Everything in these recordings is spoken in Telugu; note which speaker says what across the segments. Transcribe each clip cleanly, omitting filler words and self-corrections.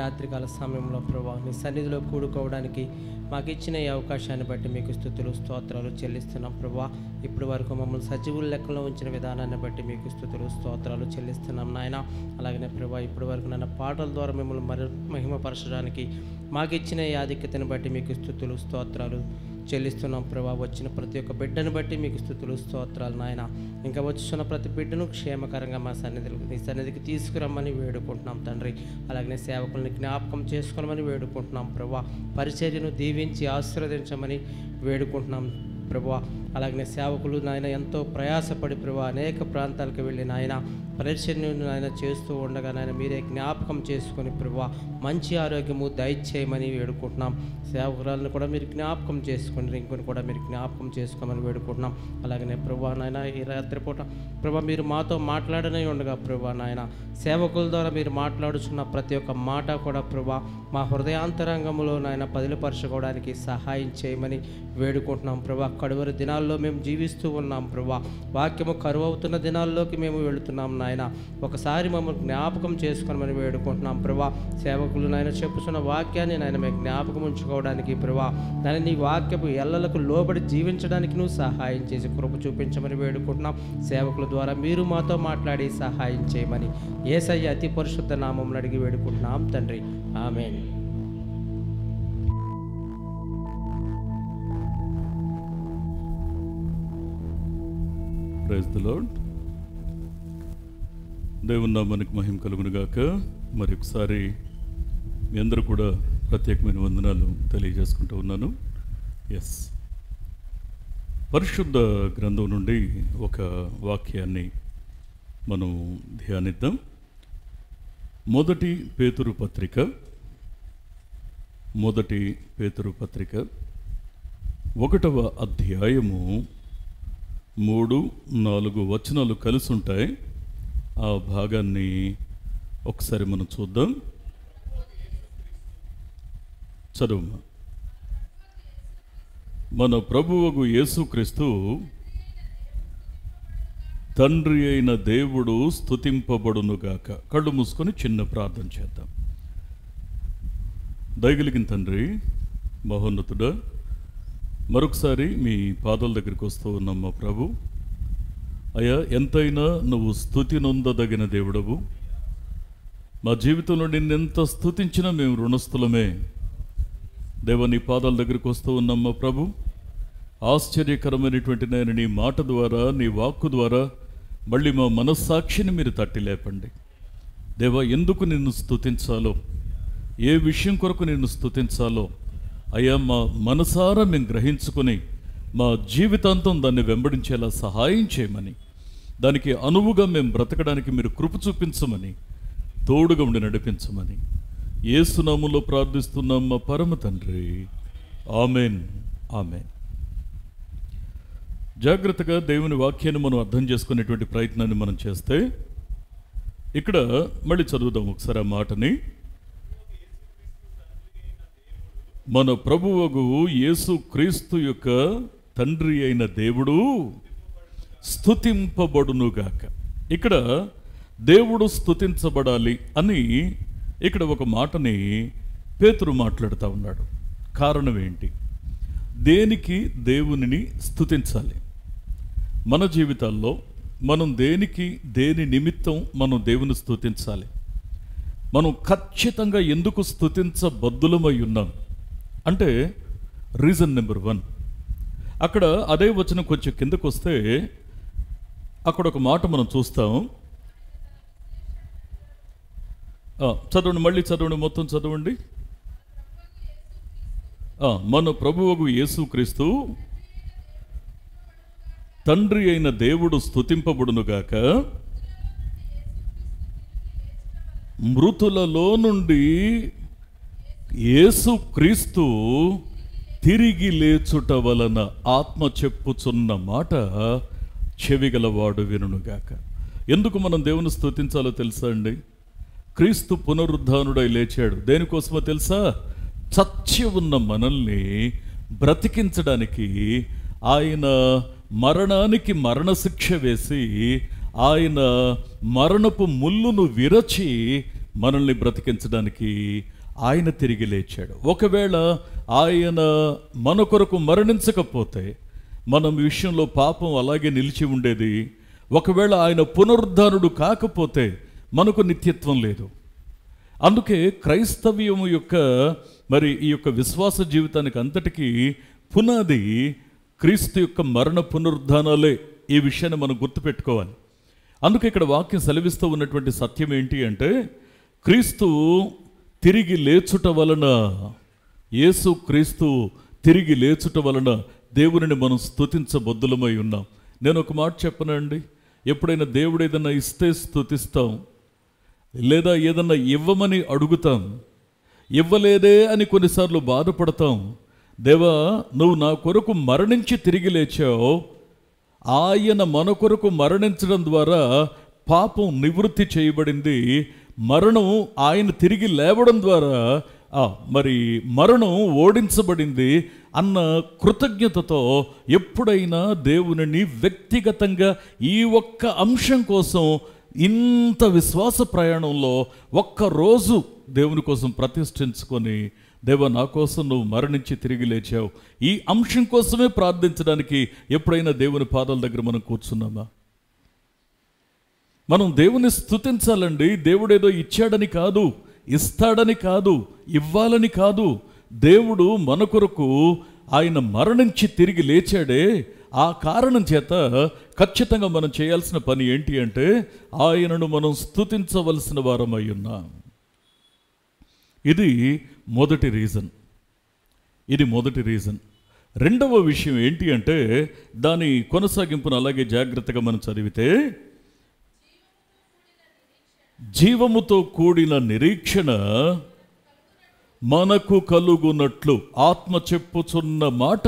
Speaker 1: రాత్రికాల సమయంలో ప్రభా నీ సన్నిధిలో కూడుకోవడానికి మాకు ఇచ్చిన ఈ అవకాశాన్ని బట్టి మీకు స్తుతులు స్తోత్రాలు చెల్లిస్తున్నాం ప్రభా. ఇప్పటి వరకు మమ్మల్ని సజీవుల లెక్కలో ఉంచిన విధానాన్ని బట్టి మీకు స్తుతులు స్తోత్రాలు చెల్లిస్తున్నాం నాయన. అలాగనే ప్రభా ఇప్పటి వరకు నన్ను పాటల ద్వారా మిమ్మల్ని మహిమపరచడానికి మాకు ఇచ్చిన ఈ ఆధిక్యతను బట్టి మీకు స్తుతులు స్తోత్రాలు చెల్లిస్తున్నాం ప్రభా. వచ్చిన ప్రతి ఒక్క బిడ్డను బట్టి మీకు స్తుతులు స్తోత్రాలు నాయన. ఇంకా వచ్చున్న ప్రతి బిడ్డను క్షేమకరంగా మా నీ సన్నిధికి తీసుకురమ్మని వేడుకుంటున్నాం తండ్రి. అలాగనే సేవకుల్ని జ్ఞాపకం చేసుకోమని వేడుకుంటున్నాం ప్రభా. పరిచర్యను దీవించి ఆశీర్వదించమని వేడుకుంటున్నాం ప్రభా. అలాగనే సేవకులు నాయన ఎంతో ప్రయాసపడి ప్రభా అనేక ప్రాంతాలకు వెళ్ళి నాయన పరిచర్యను నాయన చేస్తూ ఉండగా నాయన మీరే జ్ఞాపకం చేసుకొని ప్రభా మంచి ఆరోగ్యము దయచేయమని వేడుకుంటున్నాం. సేవకురాలను కూడా మీరు జ్ఞాపకం చేసుకోండి, రింకుని కూడా మీరు జ్ఞాపకం చేసుకోమని వేడుకుంటున్నాం. అలాగనే ప్రభా నాయన ఈ రాత్రిపూట ప్రభా మీరు మాతో మాట్లాడనే ఉండగా ప్రభా నాయన సేవకుల ద్వారా మీరు మాట్లాడుచున్న ప్రతి ఒక్క మాట కూడా ప్రభా మా హృదయాంతరంగంలో నాయన పదిలపరచుకోవడానికి సహాయం చేయమని వేడుకుంటున్నాం ప్రభా. కడువరి దినాల్లో మేము జీవిస్తూ ఉన్నాం ప్రభా. వాక్యము కరువు అవుతున్న దినాల్లోకి మేము వెళుతున్నాం నాయన. ఒకసారి మమ్మల్ని జ్ఞాపకం చేసుకోమని వేడుకుంటున్నాం ప్రభా. సేవకులు నాయన చెప్పుతున్న వాక్యాన్ని నాయన మేము జ్ఞాపకం ఉంచుకోవడానికి ప్రభా దాన్ని నీ వాక్యపు ఎల్లలకు లోబడి జీవించడానికి నువ్వు సహాయం చేసి కృప చూపించమని వేడుకుంటున్నాం. సేవకుల ద్వారా మీరు మాతో మాట్లాడి సహాయం చేయమని యేసయ్య అతి పరిశుద్ధ నామమున అడిగి వేడుకుంటున్నాం తండ్రి. ఆమేన్.
Speaker 2: Praise the lord. దేవుని నామానికి మహిమ కలుగును గాక. మరి ఒకసారి మీ అందరూ కూడా ప్రత్యేకమైన వందనాలు తెలియజేసుకుంటూ ఉన్నాను. ఎస్, పరిశుద్ధ గ్రంథం నుండి ఒక వాక్యాన్ని మనం ధ్యానిద్దాం. మొదటి పేతురు పత్రిక 1వ అధ్యాయము 3-4 వచనాలు కలిసి ఉంటాయి. ఆ భాగాన్ని ఒకసారి మనం చూద్దాం. చదువు. మన ప్రభువగు యేసుక్రీస్తు తండ్రి అయిన దేవుడు స్తుతింపబడునుగాక. కళ్ళు మూసుకొని చిన్న ప్రార్థన చేద్దాం. దయగలిగిన తండ్రి, మహోన్నతుడా, మరొకసారి మీ పాదాల దగ్గరికి వస్తూ ఉన్నాం మా ప్రభు. అయ్యా, ఎంతైనా నువ్వు స్తుతి నొందదగిన దేవుడవు. మా జీవితంలో నిన్నెంత స్తుతించినా మేము రుణస్థులమే. దేవ, నీ పాదాల దగ్గరికి వస్తూ ఉన్నాం మా ప్రభు. ఆశ్చర్యకరమైనటువంటి నేను నీ మాట ద్వారా, నీ వాక్కు ద్వారా మళ్ళీ మా మనస్సాక్షిని మీరు తట్టి లేపండి. దేవా, ఎందుకు నిన్ను స్తుతించాలో, ఏ విషయం కొరకు నిన్ను స్తుతించాలో అయ్యా మా మనసారా మేము గ్రహించుకొని మా జీవితాంతం దాన్ని వెంబడించేలా సహాయం చేయమని, దానికి అనువుగా మేము బ్రతకడానికి మీరు కృప చూపించమని, తోడుగా ఉండి నడిపించమని యేసు నామములో ప్రార్థిస్తున్నాం మా పరమ తండ్రి. Amen, amen. జాగ్రత్తగా దేవుని వాక్యాన్ని మనం అర్థం చేసుకునేటువంటి ప్రయత్నాన్ని మనం చేస్తే, ఇక్కడ మళ్ళీ చదువుదాం ఒకసారి ఆ మాటని. మన ప్రభువగు యేసు క్రీస్తు యొక్క తండ్రి అయిన దేవుడు స్తుతింపబడునుగాక. ఇక్కడ దేవుడు స్తుతించబడాలి అని ఇక్కడ ఒక మాటని పేతురు మాట్లాడుతూ ఉన్నాడు. కారణం ఏంటి? దేనికి దేవునిని స్తుతించాలి? మన జీవితాల్లో మనం దేని నిమిత్తం మనం దేవుని స్తుతించాలి? మనం ఖచ్చితంగా ఎందుకు స్తుతించబద్దులమై ఉన్నాం అంటే రీజన్ నెంబర్ 1. అక్కడ అదే వచనం కొంచెం కిందకు వస్తే అక్కడ ఒక మాట మనం చూస్తాం. చదవండి, మళ్ళీ చదవండి, మొత్తం చదవండి. మన ప్రభువగు యేసుక్రీస్తు తండ్రి అయిన దేవుడు స్తుతింపబడునుగాక, మృతులలో నుండి యేసుక్రీస్తు తిరిగి లేచుట వలన ఆత్మ చెప్పుచున్న మాట చెవిగలవాడు వినుగాక. ఎందుకు మనం దేవుని స్తుతించాలో తెలుసా అండి? క్రీస్తు పునరుద్ధానుడై లేచాడు. దేనికోసమో తెలుసా? చచ్చి ఉన్న మనల్ని బ్రతికించడానికి. ఆయన మరణానికి మరణశిక్ష వేసి, ఆయన మరణపు ముల్లును విరచి మనల్ని బ్రతికించడానికి ఆయన తిరిగి లేచాడు. ఒకవేళ ఆయన మన కొరకు మరణించకపోతే మనం విషయంలో పాపం అలాగే నిలిచి ఉండేది. ఒకవేళ ఆయన పునరుద్ధానుడు కాకపోతే మనకు నిత్యత్వం లేదు. అందుకే క్రైస్తవ్యం యొక్క మరి ఈ యొక్క విశ్వాస జీవితానికి అంతటికీ పునాది క్రీస్తు యొక్క మరణ పునరుద్ధానాలే. ఈ విషయాన్ని మనం గుర్తుపెట్టుకోవాలి. అందుకే ఇక్కడ వాక్యం సెలవిస్తూ ఉన్నటువంటి సత్యం ఏంటి అంటే, క్రీస్తు తిరిగి లేచుట వలన, యేసు క్రీస్తు తిరిగి లేచుట వలన దేవునిని మనం స్తుతించబద్దులమై ఉన్నాం. నేను ఒక మాట చెప్పనండి, ఎప్పుడైనా దేవుడు ఏదన్నా ఇస్తే స్తుతిస్తాం, లేదా ఏదన్నా ఇవ్వమని అడుగుతాం, ఇవ్వలేదే అని కొన్నిసార్లు బాధపడతాం. దేవా, నువ్వు నా కొరకు మరణించి తిరిగి లేచావు. ఆయన మన కొరకు మరణించడం ద్వారా పాపం నివృత్తి చేయబడింది. మరణం ఆయన తిరిగి లేవడం ద్వారా మరి మరణం ఓడించబడింది అన్న కృతజ్ఞతతో ఎప్పుడైనా దేవునిని వ్యక్తిగతంగా ఈ ఒక్క అంశం కోసం ఇంత విశ్వాస ప్రయాణంలో ఒక్కరోజు దేవుని కోసం ప్రతిష్ఠించుకొని, దేవా నా కోసం నువ్వు మరణించి తిరిగి లేచావు, ఈ అంశం కోసమే ప్రార్థించడానికి ఎప్పుడైనా దేవుని పాదాల దగ్గర మనం కూర్చున్నామా? మనం దేవుని స్తుతించాలండి. దేవుడు ఏదో ఇచ్చాడని కాదు, ఇస్తాడని కాదు, ఇవ్వాలని కాదు. దేవుడు మన కొరకు ఆయన మరణించి తిరిగి లేచాడే, ఆ కారణం చేత ఖచ్చితంగా మనం చేయాల్సిన పని ఏంటి అంటే ఆయనను మనం స్తుతించవలసిన వారమై ఉన్నాం. ఇది మొదటి రీజన్. రెండవ విషయం ఏంటి అంటే, దాని కొనసాగింపును అలాగే జాగ్రత్తగా మనం చదివితే, జీవముతో కూడిన నిరీక్షణ మనకు కలుగునట్లు ఆత్మ చెప్పుచున్న మాట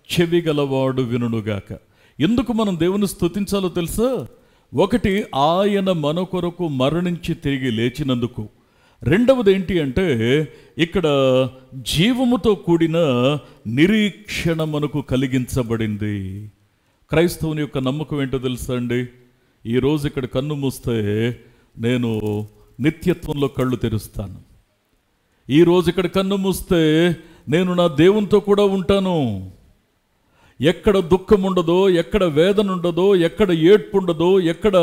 Speaker 2: చెవిగలవాడు వినుగాక. ఎందుకు మనం దేవుని స్తుతించాలో తెలుసా? ఒకటి, ఆయన మన కొరకు మరణించి తిరిగి లేచినందుకు. రెండవది ఏంటి అంటే, ఇక్కడ జీవముతో కూడిన నిరీక్షణ మనకు కలిగించబడింది. క్రైస్తవుని యొక్క నమ్మకం ఏంటో తెలుసా అండి? ఈరోజు ఇక్కడ కన్ను మూస్తే నేను నిత్యత్వంలో కళ్ళు తెరుస్తాను. ఈరోజు ఇక్కడ కన్ను మూస్తే నేను నా దేవునితో కూడా ఉంటాను. ఎక్కడ దుఃఖం ఉండదో, ఎక్కడ వేదన ఉండదో, ఎక్కడ ఏడ్పు ఉండదో, ఎక్కడ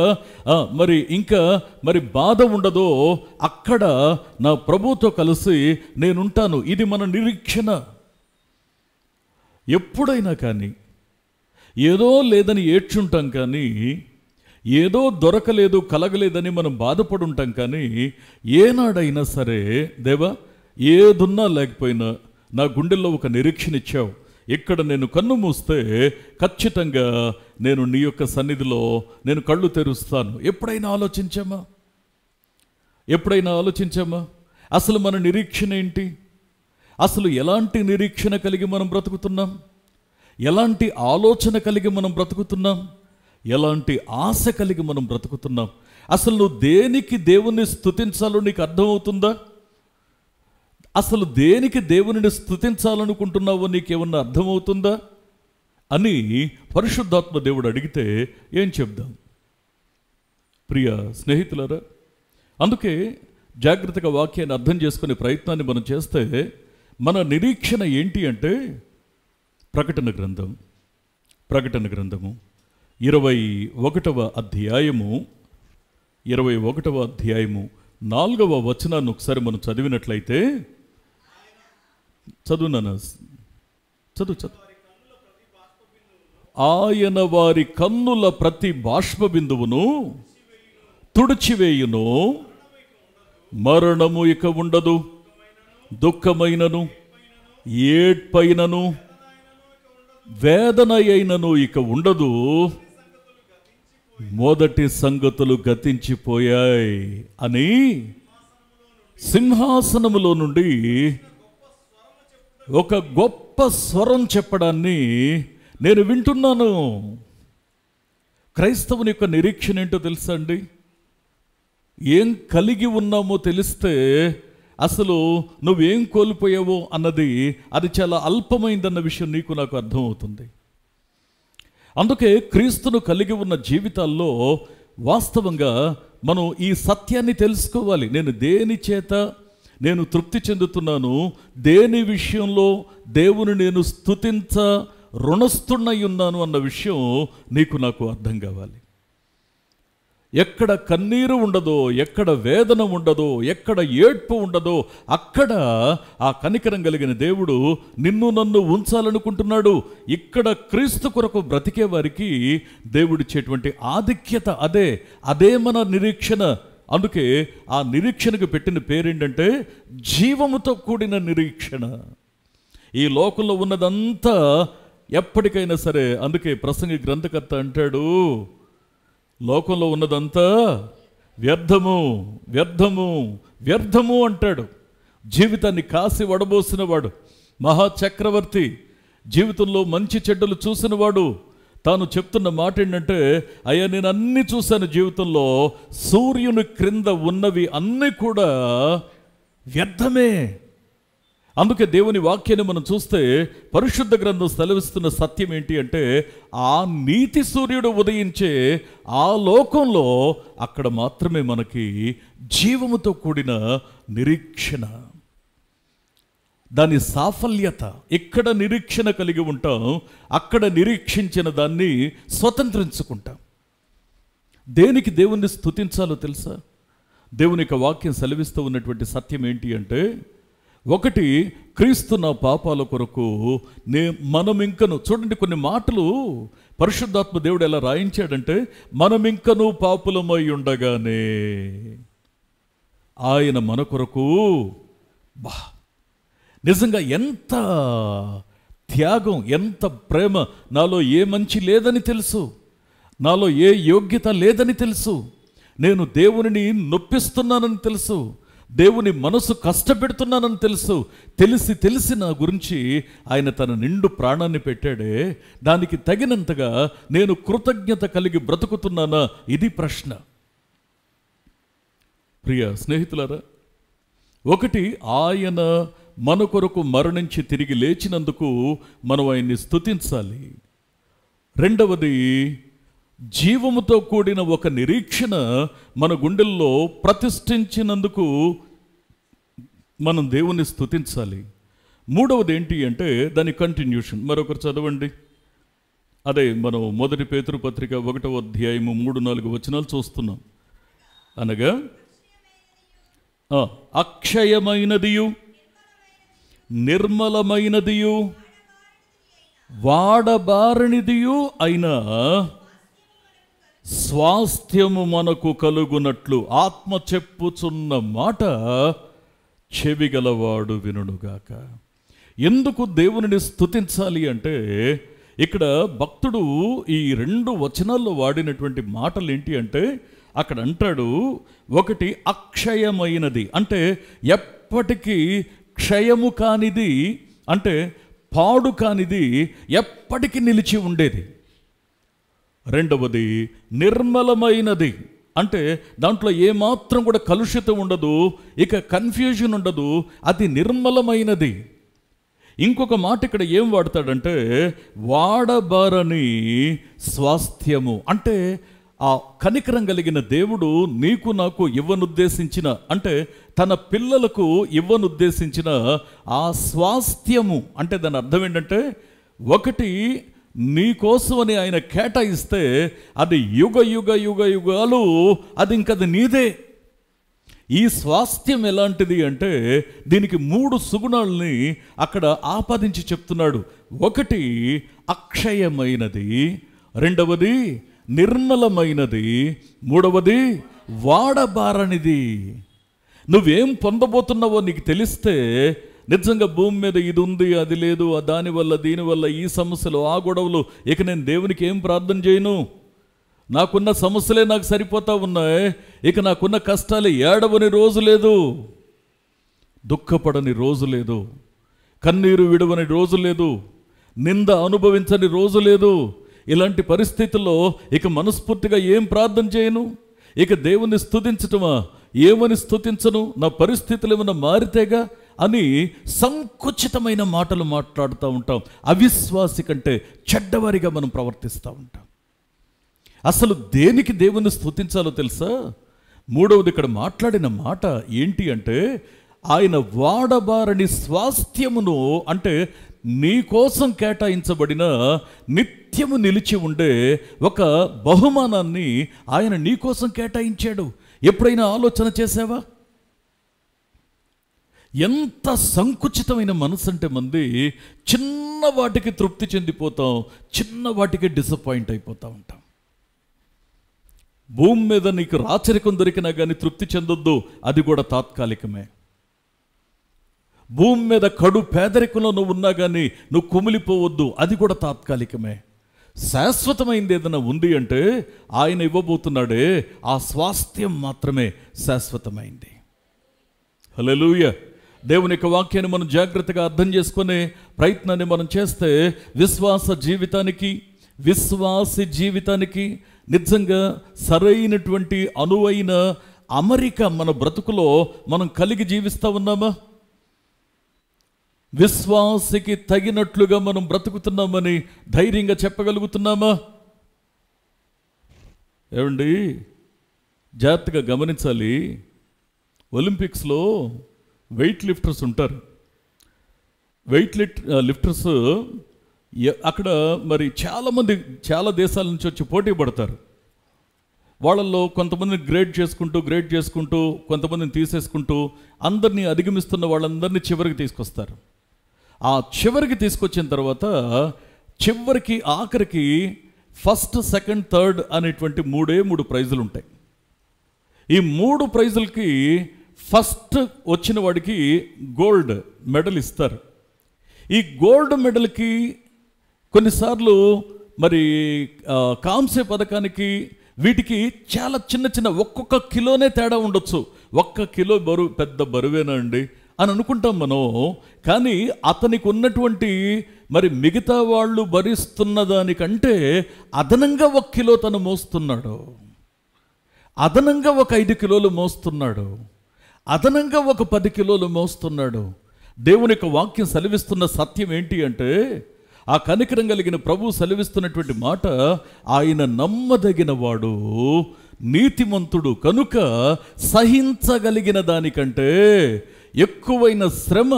Speaker 2: మరి బాధ ఉండదో, అక్కడ నా ప్రభువుతో కలిసి నేనుంటాను. ఇది మన నిరీక్షణ. ఎప్పుడైనా కానీ ఏదో లేదని ఏడ్చుంటాం, కానీ ఏదో దొరకలేదు కలగలేదని మనం బాధపడుంటాం. కానీ ఏనాడైనా సరే, దేవా ఏదున్నా లేకపోయినా నా గుండెల్లో ఒక నిరీక్షణ ఇచ్చావు. ఇక్కడ నేను కన్ను మూస్తే ఖచ్చితంగా నేను నీ యొక్క సన్నిధిలో నేను కళ్ళు తెరుస్తాను. ఎప్పుడైనా ఆలోచించామా? అసలు మన నిరీక్షణ ఏంటి? అసలు ఎలాంటి నిరీక్షణ కలిగి మనం బ్రతుకుతున్నాం? ఎలాంటి ఆలోచన కలిగి మనం బ్రతుకుతున్నాం? ఎలాంటి ఆశ కలిగి మనం బ్రతుకుతున్నాం? అసలు నువ్వు దేనికి దేవుణ్ణి స్తుతించాలో నీకు అర్థమవుతుందా? అసలు దేనికి దేవునిని స్తుతించాలనుకుంటున్నావో నీకేమన్నా అర్థమవుతుందా అని పరిశుద్ధాత్మ దేవుడు అడిగితే ఏం చెప్దాం? ప్రియ స్నేహితులారా, అందుకే జాగ్రత్తగా వాక్యాన్ని అర్థం చేసుకునే ప్రయత్నాన్ని మనం చేస్తే మన నిరీక్షణ ఏంటి అంటే, ప్రకటన గ్రంథము 21వ అధ్యాయము 4వ వచనాన్ని ఒకసారి మనం చదివినట్లయితే, చదువు. ఆయన వారి కన్నుల ప్రతి బాష్ప బిందువును తుడిచివేయును, మరణము ఇక ఉండదు, దుఃఖమైనను ఏడ్పైనను వేదన అయినను ఇక ఉండదు, మొదటి సంగతులు గతించిపోయాయి అని సింహాసనములో నుండి ఒక గొప్ప స్వరం చెప్పడాన్ని నేను వింటున్నాను. క్రైస్తవుని యొక్క నిరీక్షణ ఏంటో తెలుసా అండి? ఏం కలిగి ఉన్నామో తెలిస్తే అసలు నువ్వేం కోల్పోయావో అన్నది అది చాలా అల్పమైందన్న విషయం నీకు నాకు అర్థమవుతుంది. అందుకే క్రీస్తును కలిగి ఉన్న జీవితాల్లో వాస్తవంగా మనం ఈ సత్యాన్ని తెలుసుకోవాలి. నేను దేని చేత నేను తృప్తి చెందుతున్నాను, దేని విషయంలో దేవుని నేను స్తుతించ రుణస్థున్నై ఉన్నాను అన్న విషయం నీకు నాకు అర్థం కావాలి. ఎక్కడ కన్నీరు ఉండదో, ఎక్కడ వేదన ఉండదో, ఎక్కడ ఏడ్పు ఉండదో అక్కడ ఆ కనికరం కలిగిన దేవుడు నిన్ను నన్ను ఉంచాలనుకుంటున్నాడు. ఇక్కడ క్రీస్తు కొరకు బ్రతికే వారికి దేవుడిచ్చేటువంటి ఆధిక్యత అదే మన నిరీక్షణ. అందుకే ఆ నిరీక్షణకు పెట్టిన పేరేంటంటే జీవముతో కూడిన నిరీక్షణ. ఈ లోకంలో ఉన్నదంతా ఎప్పటికైనా సరే, అందుకే ప్రసంగి గ్రంథకర్త అంటాడు, లోకంలో ఉన్నదంతా వ్యర్థము వ్యర్థము వ్యర్థము అంటాడు. జీవితాన్ని కాసి వడబోసిన వాడు, మహాచక్రవర్తి, జీవితంలో మంచి చెడ్డలు చూసినవాడు తాను చెప్తున్న మాట ఏంటంటే, అయ్యా నేను అన్నీ చూశాను జీవితంలో, సూర్యుని క్రింద ఉన్నవి అన్నీ కూడా వ్యర్థమే. అందుకే దేవుని వాక్యాన్ని మనం చూస్తే పరిశుద్ధ గ్రంథం సెలవిస్తున్న సత్యం ఏంటి అంటే, ఆ నీతి సూర్యుడు ఉదయించే ఆ లోకంలో అక్కడ మాత్రమే మనకి జీవముతో కూడిన నిరీక్షణ, దాని సాఫల్యత. ఇక్కడ నిరీక్షణ కలిగి ఉంటాం, అక్కడ నిరీక్షించిన దాన్ని స్వతంత్రించుకుంటాం. దేనికి దేవుణ్ణి స్తుతించాలో తెలుసా? దేవుని యొక్క వాక్యం సెలవిస్తూ ఉన్నటువంటి సత్యం ఏంటి అంటే, ఒకటి, క్రీస్తు నా పాపాల కొరకు మనమింకను, చూడండి కొన్ని మాటలు పరిశుద్ధాత్మ దేవుడు ఎలా రాయించాడంటే, మనమింకను పాపులమై ఉండగానే ఆయన మన కొరకు, నిజంగా ఎంత త్యాగం, ఎంత ప్రేమ. నాలో ఏ మంచి లేదని తెలుసు, నాలో ఏ యోగ్యత లేదని తెలుసు, నేను దేవునిని నొప్పిస్తున్నానని తెలుసు, దేవుని మనసు కష్టపెడుతున్నానని తెలుసు, తెలిసి నా గురించి ఆయన తన నిండు ప్రాణాన్ని పెట్టాడే, దానికి తగినంతగా నేను కృతజ్ఞత కలిగి బ్రతుకుతున్నానా? ఇది ప్రశ్న. ప్రియ స్నేహితులారా, ఒకటి, ఆయన మన కొరకు మరణించి తిరిగి లేచినందుకు మనం ఆయన్ని స్తుతించాలి. రెండవది, జీవముతో కూడిన ఒక నిరీక్షణ మన గుండెల్లో ప్రతిష్ఠించినందుకు మనం దేవుణ్ణి స్తుతించాలి. మూడవది ఏంటి అంటే దాని కంటిన్యూషన్. మరొకరు చదవండి. అదే మనం 1 పేతురు పత్రిక 1వ అధ్యాయము 3-4 వచనాలు చూస్తున్నాం. అనగా అక్షయమైనదియు నిర్మలమైనదియు వాడబారనిదియు అయినా స్వాస్థ్యము మనకు కలుగునట్లు ఆత్మ చెప్పుచున్న మాట చెవిగలవాడు వినుగాక. ఎందుకు దేవునిని స్తుతించాలి అంటే, ఇక్కడ భక్తుడు ఈ 2 వచనాల్లో వాడినటువంటి మాటలు ఏంటి అంటే, అక్కడ అంటాడు, ఒకటి అక్షయమైనది అంటే ఎప్పటికీ క్షయము కానిది, అంటే పాడు కానిది, ఎప్పటికీ నిలిచి ఉండేది. రెండవది నిర్మలమైనది అంటే దాంట్లో ఏమాత్రం కూడా కలుషితం ఉండదు, ఇక కన్ఫ్యూజన్ ఉండదు, అది నిర్మలమైనది. ఇంకొక మాట ఇక్కడ ఏం వాడతాడంటే వాడబారని స్వాస్థ్యము అంటే ఆ కనికరం కలిగిన దేవుడు నీకు నాకు ఇవ్వనుద్దేశించిన, అంటే తన పిల్లలకు ఇవ్వనుద్దేశించిన ఆ స్వాస్థ్యము అంటే దాని అర్థం ఏంటంటే, ఒకటి నీ కోసమని ఆయన కేటాయిస్తే అది యుగ యుగ యుగ యుగాలు అది ఇంకది నీదే. ఈ స్వాస్థ్యం ఎలాంటిది అంటే దీనికి 3 సుగుణాలని అక్కడ ఆపాదించి చెప్తున్నాడు. ఒకటి అక్షయమైనది, రెండవది నిర్మలమైనది, మూడవది వాడబారనిది. నువ్వేం పొందబోతున్నావో నీకు తెలిస్తే, నిజంగా భూమి మీద ఇది ఉంది అది లేదు, దానివల్ల దీనివల్ల ఈ సమస్యలు ఆ గొడవలు, ఇక నేను దేవునికి ఏం ప్రార్థన చేయను, నాకున్న సమస్యలే నాకు సరిపోతా ఉన్నాయి, ఇక నాకున్న కష్టాలు ఏడవని రోజు లేదు, దుఃఖపడని రోజు లేదు, కన్నీరు విడవని రోజు లేదు, నింద అనుభవించని రోజు లేదు. ఇలాంటి పరిస్థితుల్లో ఇక మనస్ఫూర్తిగా ఏం ప్రార్థన చేయను, ఇక దేవుని స్తుతించటమా, ఏమని స్తుతించను, నా పరిస్థితులు ఏమైనా మారితేగా అని సంకుచితమైన మాటలు మాట్లాడుతూ ఉంటాం. అవిశ్వాసి కంటే చెడ్డవారిగా మనం ప్రవర్తిస్తూ ఉంటాం. అసలు దేనికి దేవుని స్తుతించాలో తెలుసా? మూడవది ఇక్కడ మాట్లాడిన మాట ఏంటి అంటే ఆయన వాడబారని స్వాస్థ్యమును, అంటే నీ కోసం కేటాయించబడిన నిత్యము నిలిచి ఉండే ఒక బహుమానాన్ని ఆయన నీ కోసం కేటాయించాడు. ఎప్పుడైనా ఆలోచన చేసావా? ఎంత సంకుచితమైన మనసు అంటే మంది చిన్న వాటికి తృప్తి చెందిపోతాం, చిన్న వాటికి డిసప్పాయింట్ అయిపోతూ ఉంటాం. భూమి మీద నీకు రాచరికం దొరికినా కానీ తృప్తి చెందొద్దు, అది కూడా తాత్కాలికమే. భూమి మీద కడు పేదరికంలో నువ్వు ఉన్నా కానీ నువ్వు కుమిలిపోవద్దు, అది కూడా తాత్కాలికమే. శాశ్వతమైంది ఏదైనా ఉంది అంటే ఆయన ఇవ్వబోతున్నాడే ఆ స్వాస్థ్యం మాత్రమే శాశ్వతమైంది. హల్లెలూయా. దేవుని యొక్క వాక్యాన్ని మనం జాగ్రత్తగా అర్థం చేసుకునే ప్రయత్నాన్ని మనం చేస్తే విశ్వాసి జీవితానికి నిజంగా సరైనటువంటి అనువైన అమరిక మన బ్రతుకులో మనం కలిగి జీవిస్తూ ఉన్నామా? విశ్వాసికి తగినట్లుగా మనం బ్రతుకుతున్నామని ధైర్యంగా చెప్పగలుగుతున్నామా? ఏమండి, జాగ్రత్తగా గమనించాలి. ఒలింపిక్స్లో వెయిట్ లిఫ్టర్స్ ఉంటారు. వెయిట్ లిఫ్టర్స్ అక్కడ మరి చాలామంది చాలా దేశాల నుంచి వచ్చి పోటీ పడతారు. వాళ్ళల్లో కొంతమందిని గ్రేడ్ చేసుకుంటూ కొంతమందిని తీసేసుకుంటూ అందరినీ అధిగమిస్తున్న వాళ్ళందరినీ చివరికి తీసుకొస్తారు. ఆ చివరికి తీసుకొచ్చిన తర్వాత ఆఖరికి ఫస్ట్, సెకండ్, థర్డ్ అనేటువంటి మూడు ప్రైజులు ఉంటాయి. ఈ 3 ప్రైజులకి ఫస్ట్ వచ్చిన వాడికి గోల్డ్ మెడల్ ఇస్తారు. ఈ గోల్డ్ మెడల్కి కొన్నిసార్లు మరి కాంస్య పథకానికి వీటికి చాలా చిన్న ఒక్కొక్క కిలోనే తేడా ఉండొచ్చు. 1 కిలో బరువు పెద్ద బరువేనా అండి అని అనుకుంటాం మనం. కానీ అతనికి ఉన్నటువంటి మరి మిగతా వాళ్ళు భరిస్తున్న దానికంటే అదనంగా 1 కిలో తను మోస్తున్నాడు, అదనంగా 5 కిలోలు మోస్తున్నాడు, అదనంగా 10 కిలోలు మోస్తున్నాడు. దేవుని యొక్క వాక్యం సెలవిస్తున్న సత్యం ఏంటి అంటే, ఆ కనికరం కలిగిన ప్రభు సెలవిస్తున్నటువంటి మాట, ఆయన నమ్మదగిన వాడు, నీతిమంతుడు కనుక సహించగలిగిన దానికంటే ఎక్కువైన శ్రమ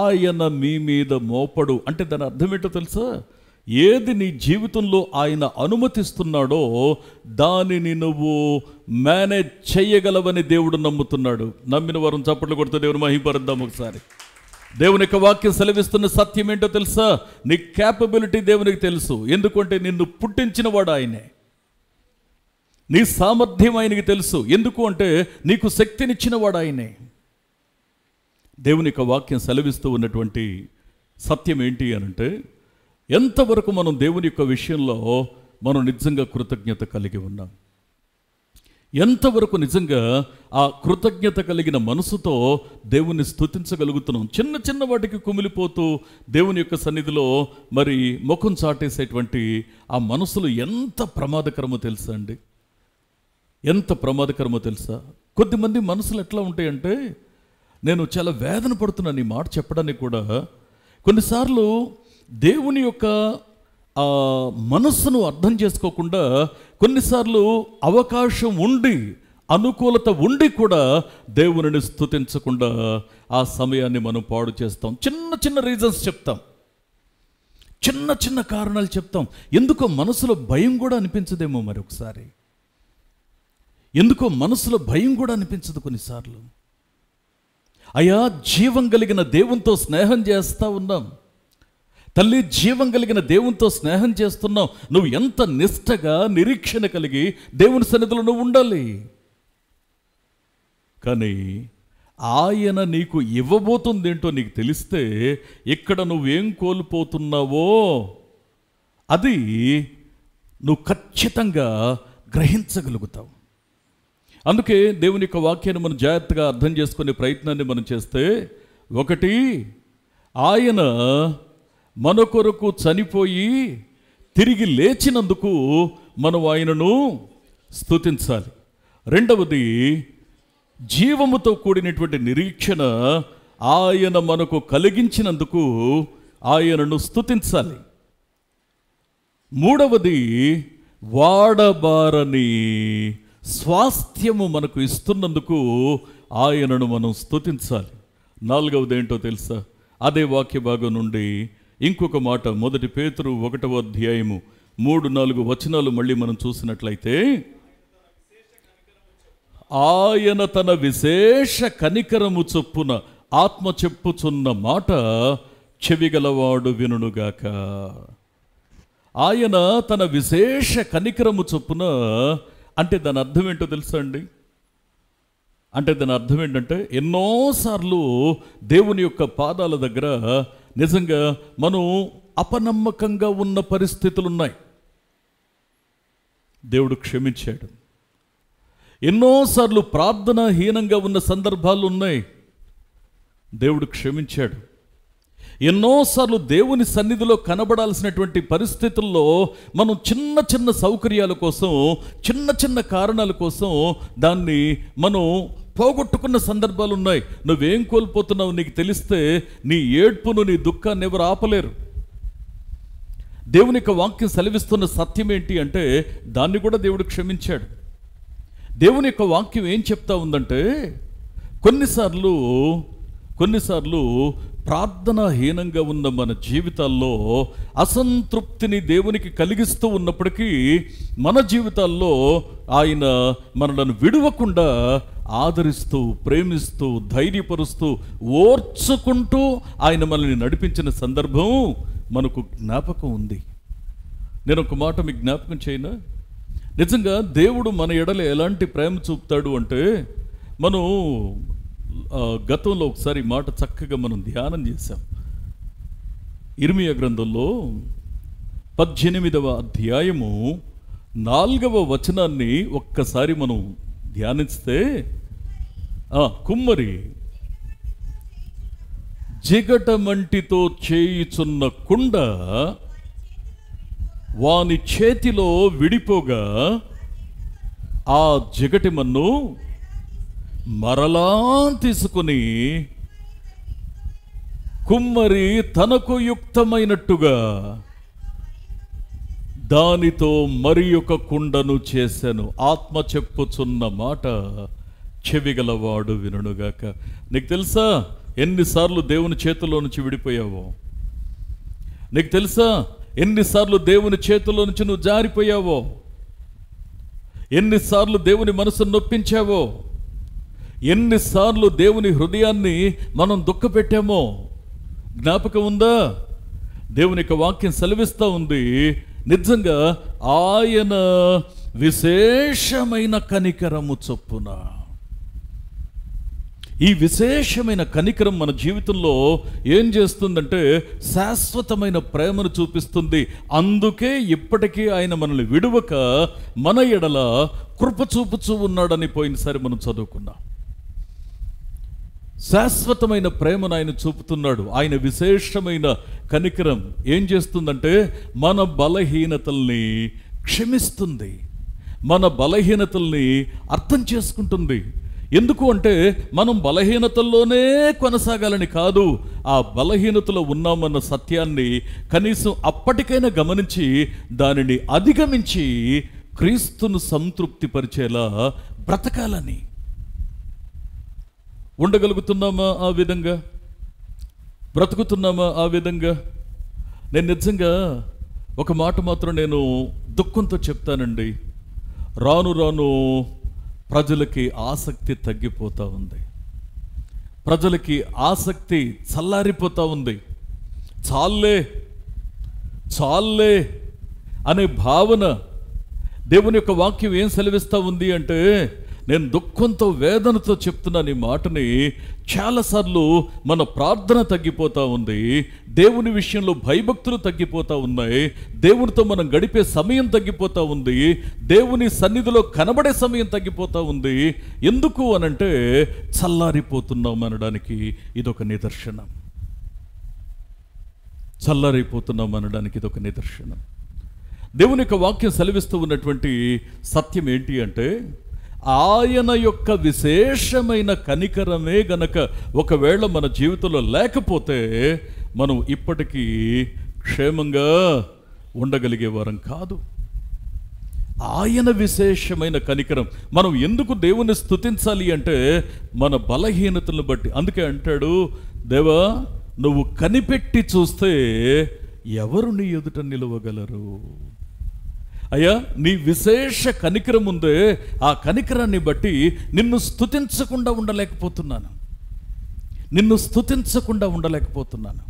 Speaker 2: ఆయన మీ మీద మోపడు. అంటే దాని అర్థం ఏంటో తెలుసా? ఏది నీ జీవితంలో ఆయన అనుమతిస్తున్నాడో దానిని నువ్వు మేనేజ్ చేయగలవని దేవుడు నమ్ముతున్నాడు. నమ్మిన వారు చప్పట్లు కొడుతూ దేవుని మహిమపరుద్దాం ఒకసారి. దేవుని యొక్క వాక్యం సెలవిస్తున్న సత్యం ఏంటో తెలుసా? నీ క్యాపబిలిటీ దేవునికి తెలుసు. ఎందుకంటే నిన్ను పుట్టించిన వాడు ఆయనే. నీ సామర్థ్యం ఆయనకి తెలుసు. ఎందుకు అంటే నీకు శక్తినిచ్చిన వాడు ఆయనే. దేవుని యొక్క వాక్యం సెలవిస్తూ ఉన్నటువంటి సత్యం ఏంటి అనంటే, ఎంతవరకు మనం దేవుని యొక్క విషయంలో మనం నిజంగా కృతజ్ఞత కలిగి ఉన్నాం, ఎంతవరకు నిజంగా ఆ కృతజ్ఞత కలిగిన మనసుతో దేవుణ్ణి స్తుతించగలుగుతున్నాం. చిన్న వాటికి కుమిలిపోతూ దేవుని యొక్క సన్నిధిలో మరి ముఖం చాటేసేటువంటి ఆ మనసులు ఎంత ప్రమాదకరమో తెలుసా అండి? ఎంత ప్రమాదకరమో తెలుసా? కొద్దిమంది మనసులు ఎట్లా ఉంటాయంటే, నేను చాలా వేదన పడుతున్నాను ఈ మాట చెప్పడానికి కూడా. కొన్నిసార్లు దేవుని యొక్క మనస్సును అర్థం చేసుకోకుండా, కొన్నిసార్లు అవకాశం ఉండి అనుకూలత ఉండి కూడా దేవునిని స్తుతించకుండా ఆ సమయాన్ని మనం పాడు చేస్తాం. చిన్న రీజన్స్ చెప్తాం, చిన్న కారణాలు చెప్తాం. ఎందుకో మనసులో భయం కూడా అనిపించదేమో మరి ఒకసారి. ఎందుకో మనసులో భయం కూడా అనిపించదు కొన్నిసార్లు. అయ్యా, జీవం కలిగిన దేవునితో స్నేహం చేస్తూ ఉన్నాం తల్లి, జీవం కలిగిన దేవునితో స్నేహం చేస్తున్నావు. నువ్వు ఎంత నిష్టగా నిరీక్షణ కలిగి దేవుని సన్నిధిలో నువ్వు ఉండాలి. కానీ ఆయన నీకు ఇవ్వబోతుంది ఏంటో నీకు తెలిస్తే, ఇక్కడ నువ్వేం కోల్పోతున్నావో అది నువ్వు ఖచ్చితంగా గ్రహించగలుగుతావు. అందుకే దేవుని యొక్క వాక్యాన్ని మనం జాగ్రత్తగా అర్థం చేసుకునే ప్రయత్నాన్ని మనం చేస్తే, ఒకటి, ఆయన మన కొరకు చనిపోయి తిరిగి లేచినందుకు మనం ఆయనను స్తుతించాలి. రెండవది, జీవముతో కూడినటువంటి నిరీక్షణ ఆయన మనకు కలిగించినందుకు ఆయనను స్తుతించాలి. మూడవది, వాడబారని స్వాస్థ్యము మనకు ఇస్తున్నందుకు ఆయనను మనం స్తుతించాలి. నాలుగవది ఏంటో తెలుసా? అదే వాక్య భాగం నుండి ఇంకొక మాట, 1 పేతురు 1వ అధ్యాయము 3-4 వచనాలు మళ్ళీ మనం చూసినట్లయితే, ఆయన తన విశేష కనికరము చొప్పున ఆత్మ చెప్పుచున్న మాట చెవిగలవాడు వినుగాక. ఆయన తన విశేష కనికరము చొప్పున అంటే దాని అర్థం ఏంటో తెలుసా అండి? అంటే దాని అర్థం ఏంటంటే, ఎన్నోసార్లు దేవుని యొక్క పాదాల దగ్గర నిజంగా మనం అపనమ్మకంగా ఉన్న పరిస్థితులు ఉన్నాయి. దేవుడు క్షమించాడు. ఎన్నోసార్లు ప్రార్థనాహీనంగా ఉన్న సందర్భాలు ఉన్నాయి. దేవుడు క్షమించాడు. ఎన్నోసార్లు దేవుని సన్నిధిలో కనబడాల్సినటువంటి పరిస్థితుల్లో మనం చిన్న చిన్న సౌకర్యాల కోసం, చిన్న చిన్న కారణాల కోసం దాన్ని మనం పోగొట్టుకున్న సందర్భాలు ఉన్నాయి. నువ్వేం కోల్పోతున్నావు నీకు తెలిస్తే నీ ఏడ్పును, నీ దుఃఖాన్ని ఎవరు ఆపలేరు. దేవుని యొక్క వాక్యం సెలవిస్తున్న సత్యం ఏంటి అంటే, దాన్ని కూడా దేవుడు క్షమించాడు. దేవుని యొక్క వాక్యం ఏం చెప్తా ఉందంటే, కొన్నిసార్లు ప్రార్థనాహీనంగా ఉన్న మన జీవితాల్లో అసంతృప్తిని దేవునికి కలిగిస్తూ ఉన్నప్పటికీ మన జీవితాల్లో ఆయన మనలను విడవకుండా ఆదరిస్తూ, ప్రేమిస్తూ, ధైర్యపరుస్తూ, ఓర్చుకుంటూ ఆయన మనల్ని నడిపించిన సందర్భం మనకు జ్ఞాపకం ఉంది. నేను ఒక మాట మీకు జ్ఞాపకం చేయనా? నిజంగా దేవుడు మన ఎడల ఎలాంటి ప్రేమ చూపుతాడు అంటే, మనం గతంలో ఒకసారి మాట చక్కగా మనం ధ్యానం చేశాం. ఇర్మియా గ్రంథంలో 18వ అధ్యాయము 4వ వచనాన్ని ఒక్కసారి మనం ధ్యానిస్తే, కుమ్మరి జిగటమంటితో చేయుచున్న కుండ వాని చేతిలో విడిపోగా ఆ జిగటి మన్ను మరలా తీసుకుని కుమ్మరి తనకు యుక్తమైనట్టుగా దానితో మరి ఒక కుండను చేశాను. ఆత్మ చెప్పుచున్న మాట చెవిగలవాడు వినుగాక. నీకు తెలుసా ఎన్నిసార్లు దేవుని చేతిలో నుంచి విడిపోయావో? నీకు తెలుసా ఎన్నిసార్లు దేవుని చేతిలో నుంచి నువ్వు జారిపోయావో? ఎన్నిసార్లు దేవుని మనసును నొప్పించావో? ఎన్నిసార్లు దేవుని హృదయాన్ని మనం దుఃఖపెట్టామో జ్ఞాపకం ఉందా? దేవుని యొక్క వాక్యం సెలవిస్తూ ఉంది, నిజంగా ఆయన విశేషమైన కనికరము చొప్పున. ఈ విశేషమైన కనికరం మన జీవితంలో ఏం చేస్తుందంటే శాశ్వతమైన ప్రేమను చూపిస్తుంది. అందుకే ఇప్పటికీ ఆయన మనల్ని విడువక మన ఎడల కృప చూపుచూ ఉన్నాడని పోయినసారి మనం చదువుకున్నాం. శాశ్వతమైన ప్రేమను ఆయన చూపుతున్నాడు. ఆయన విశేషమైన కనికరం ఏం చేస్తుందంటే మన బలహీనతల్ని క్షమిస్తుంది, మన బలహీనతల్ని అర్థం చేసుకుంటుంది. ఎందుకు అంటే మనం బలహీనతల్లోనే కొనసాగాలని కాదు, ఆ బలహీనతలో ఉన్నామన్న సత్యాన్ని కనీసం అప్పటికైనా గమనించి దానిని అధిగమించి క్రీస్తును సంతృప్తిపరిచేలా బ్రతకాలని. ఉండగలుగుతున్నామా ఆ విధంగా? బ్రతుకుతున్నామా ఆ విధంగా? నేను నిజంగా ఒక మాట మాత్రం నేను దుఃఖంతో చెప్తానండి, రాను రాను ప్రజలకి ఆసక్తి తగ్గిపోతూ ఉంది. ప్రజలకి ఆసక్తి చల్లారిపోతూ ఉంది. చాలే అనే భావన. దేవుని యొక్క వాక్యం ఏం సెలవిస్తూ ఉంది అంటే, నేను దుఃఖంతో వేదనతో చెప్తున్నాను ఈ మాటని, చాలాసార్లు మన ప్రార్థన తగ్గిపోతూ ఉంది, దేవుని విషయంలో భయభక్తులు తగ్గిపోతూ ఉన్నాయి, దేవునితో మనం గడిపే సమయం తగ్గిపోతూ ఉంది, దేవుని సన్నిధిలో కనబడే సమయం తగ్గిపోతూ ఉంది. ఎందుకు అనంటే చల్లారిపోతున్నాం అనడానికి ఇదొక నిదర్శనం. చల్లారిపోతున్నాం అనడానికి ఇదొక నిదర్శనం. దేవుని యొక్క వాక్యం సెలవిస్తూ ఉన్నటువంటి సత్యం ఏంటి అంటే, ఆయన యొక్క విశేషమైన కనికరమే గనక ఒకవేళ మన జీవితంలో లేకపోతే మనం ఇప్పటికీ క్షేమంగా ఉండగలిగే వారం కాదు. ఆయన విశేషమైన కనికరం. మనం ఎందుకు దేవుని స్తుతించాలి అంటే మన బలహీనతలను బట్టి. అందుకే అంటాడు, దేవా నువ్వు కనిపెట్టి చూస్తే ఎవరు నీ ఎదుట నిలవగలరు? అయ్యా నీ విశేష కనికరం ఉందే, ఆ కనికరాన్ని బట్టి నిన్ను స్తుతించకుండా ఉండలేకపోతున్నాను, నిన్ను స్తుతించకుండా ఉండలేకపోతున్నాను.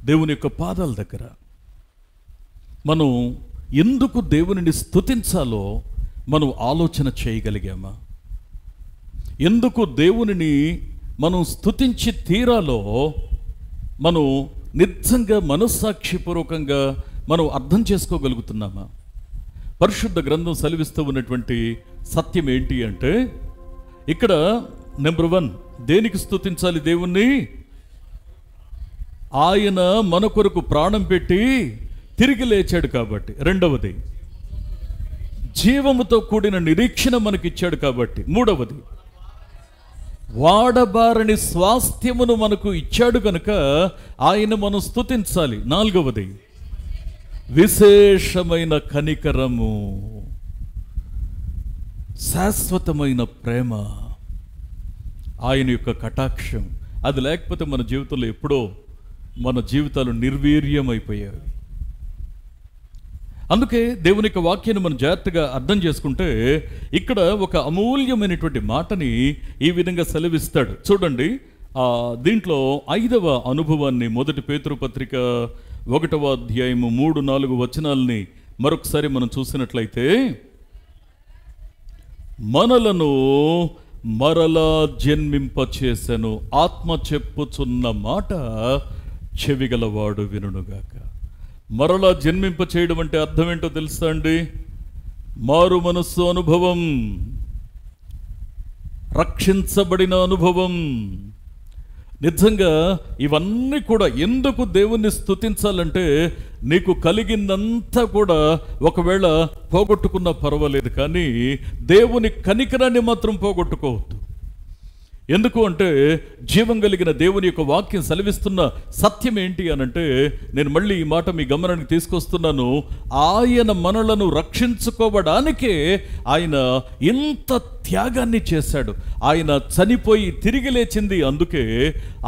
Speaker 2: దేవుని యొక్క పాదాల దగ్గర మనం ఎందుకు దేవునిని స్తుతించాలో మనం ఆలోచన చేయగలిగామా? ఎందుకు దేవునిని మనం స్తుతించి తీరాలో మనం నిజంగా మనస్సాక్షిపూర్వకంగా మనం అర్థం చేసుకోగలుగుతున్నామా? పరిశుద్ధ గ్రంథం సెలవిస్తూ ఉన్నటువంటి సత్యం ఏంటి అంటే, ఇక్కడ నెంబర్ 1 దేనికి స్తుతించాలి దేవుణ్ణి? ఆయన మన కొరకు ప్రాణం పెట్టి తిరిగి లేచాడు కాబట్టి. రెండవది, జీవముతో కూడిన నిరీక్షణ మనకిచ్చాడు కాబట్టి. మూడవది, వాడబారని స్వాస్థ్యమును మనకు ఇచ్చాడు కనుక ఆయన మనం స్తుతించాలి. నాలుగవది, విశేషమైన కనికరము, శాశ్వతమైన ప్రేమ, ఆయన యొక్క కటాక్షం. అది లేకపోతే మన జీవితంలో ఎప్పుడో మన జీవితాలు నిర్వీర్యమైపోయాయి. అందుకే దేవుని యొక్క వాక్యాన్ని మనం జాగ్రత్తగా అర్థం చేసుకుంటే ఇక్కడ ఒక అమూల్యమైనటువంటి మాటని ఈ విధంగా సెలవిస్తాడు. చూడండి, దీంట్లో 5వ అనుభవాన్ని, 1 పేతురు పత్రిక 1వ అధ్యాయము 3-4 వచనాలని మరొకసారి మనం చూసినట్లయితే, మనలను మరలా జన్మింపచేసెను, ఆత్మ చెప్పుచున్న మాట చెవిగలవాడు వినుగాక. మరలా జన్మింప చేయడం అంటే అర్థం ఏంటో తెలుసా అండి? మారు మనస్సు అనుభవం, రక్షించబడిన అనుభవం. నిజంగా ఇవన్నీ కూడా ఎందుకు దేవుణ్ణి స్తుతించాలంటే, నీకు కలిగిందంతా కూడా ఒకవేళ పోగొట్టుకున్నా పర్వాలేదు, కానీ దేవుని కనికరాన్ని మాత్రం పోగొట్టుకోవద్దు. ఎందుకు అంటే జీవం కలిగిన దేవుని యొక్క వాక్యం సెలవిస్తున్న సత్యం ఏంటి అనంటే, నేను మళ్ళీ ఈ మాట మీ గమనానికి తీసుకొస్తున్నాను. ఆయన మనలను రక్షించుకోవడానికే ఆయన ఇంత త్యాగాన్ని చేశాడు. ఆయన చనిపోయి తిరిగి లేచింది అందుకే,